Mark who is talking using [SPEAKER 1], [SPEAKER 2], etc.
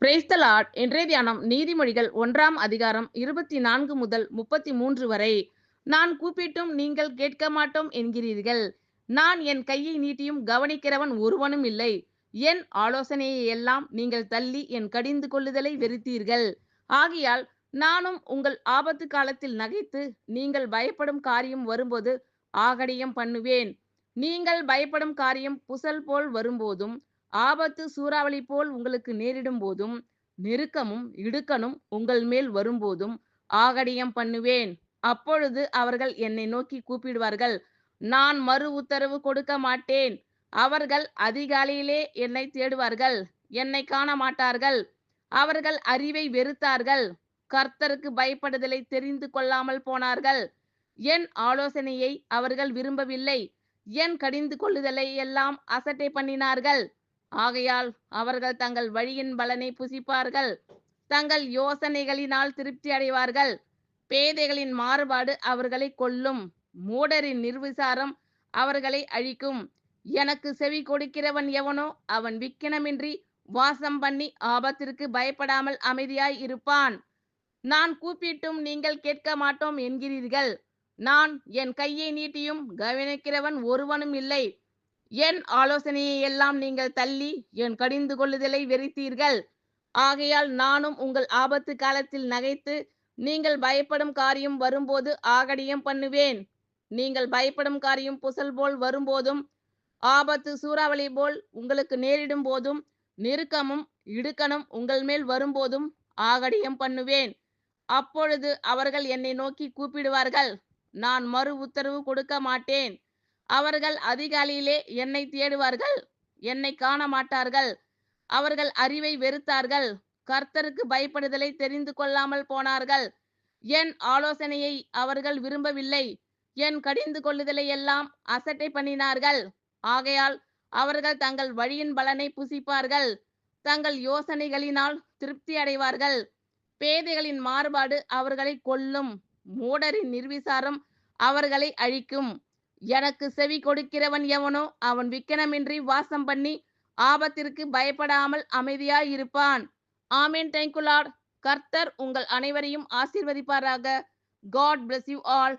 [SPEAKER 1] Praise the Lord. இன்றைய தியானம் நீதிமொழிகள் 1ஆம் அதிகாரம் 24 முதல் 33 வரை. நான் கூப்பிட்டும் நீங்கள் கேட்க மாட்டோம் என்கிறீர்கள். நான் என் கையை நீட்டியும் கவனிக்கிறவன் ஒருவனும் இல்லை. என் ஆலோசனையை எல்லாம் நீங்கள் தள்ளி என் கடிந்து கொள்ளுதலை வெறுத்தீர்கள். ஆகையால் நானும் உங்கள் ஆபத்து காலத்தில் நகைத்து நீங்கள் பயப்படும் காரியம் வரும்போது ஆகடியம் பண்ணுவேன். நீங்கள் பயப்படும் காரியம் புசல் போல் வரும்போதும் ஆபத்து சூறாவளி போல் உங்களுக்கு நேரிடும் போதும் நெருக்கமும் இடுக்கணும் உங்கள் மேல் வரும்போதும் ஆகடியம் பண்ணுவேன். அப்பொழுது அவர்கள் என்னை நோக்கி கூப்பிடுவார்கள், நான் மறு உத்தரவு கொடுக்க மாட்டேன். அவர்கள் அதிகாலையிலே என்னை தேடுவார்கள், என்னை காண மாட்டார்கள். அவர்கள் அறிவை வெறுத்தார்கள், கர்த்தருக்கு பயப்படுதலை தெரிந்து கொள்ளாமல் போனார்கள். என் ஆலோசனையை அவர்கள் விரும்பவில்லை, என் கடிந்து கொள்ளுதலை எல்லாம் அசட்டை பண்ணினார்கள். ஆகையால் அவர்கள் தங்கள் வழியின் பலனை புசிப்பார்கள், தங்கள் யோசனைகளினால் திருப்தி அடைவார்கள். பேதைகளின் மாறுபாடு அவர்களை கொல்லும், மூடரின் நிர்விசாரம் அவர்களை அழிக்கும். எனக்கு செவி கொடுக்கிறவன் எவனோ அவன் விக்கினமின்றி வாசம் பண்ணி ஆபத்திற்கு பயப்படாமல் அமைதியாய் இருப்பான். நான் கூப்பிட்டும் நீங்கள் கேட்க மாட்டோம் என்கிறீர்கள். நான் என் கையை நீட்டியும் கவனிக்கிறவன் ஒருவனும் இல்லை. என் ஆலோசனையை எல்லாம் நீங்கள் தள்ளி என் கடிந்து கொள்ளுதலை வெறுத்தீர்கள். ஆகையால் நானும் உங்கள் ஆபத்து காலத்தில் நகைத்து நீங்கள் பயப்படும் காரியம் வரும்போது ஆகடியம் பண்ணுவேன். நீங்கள் பயப்படும் காரியம் புசல் போல் வரும்போதும் ஆபத்து சூறாவளி போல் உங்களுக்கு நேரிடும் போதும் நெருக்கமும் இடுக்கணும் உங்கள் மேல் வரும்போதும் ஆகடியம் பண்ணுவேன். அப்பொழுது அவர்கள் என்னை நோக்கி கூப்பிடுவார்கள், நான் மறு உத்தரவு கொடுக்க மாட்டேன். அவர்கள் அதிகாலையிலே என்னை தேடுவார்கள், என்னை காண மாட்டார்கள். அவர்கள் அறிவை வெறுத்தார்கள், கர்த்தருக்கு பயப்படுதலை தெரிந்து கொள்ளாமல் போனார்கள். என் ஆலோசனையை அவர்கள் விரும்பவில்லை, என் கடிந்து கொள்ளுதலை எல்லாம் அசட்டை பண்ணினார்கள். ஆகையால் அவர்கள் தங்கள் வழியின் பலனை புசிப்பார்கள், தங்கள் யோசனைகளினால் திருப்தி அடைவார்கள். பேதைகளின் மாறுபாடு அவர்களை கொல்லும், மூடரின் நிர்விசாரம் அவர்களை அழிக்கும். எனக்கு செவி கொடுக்கிறவன் எவனோ அவன் விக்கினமின்றி வாசம் பண்ணி ஆபத்திற்கு பயப்படாமல் அமைதியாய் இருப்பான். ஆமேன். Thank you Lord. கர்த்தர் உங்கள் அனைவரையும் ஆசீர்வதிப்பாராக. God bless you all.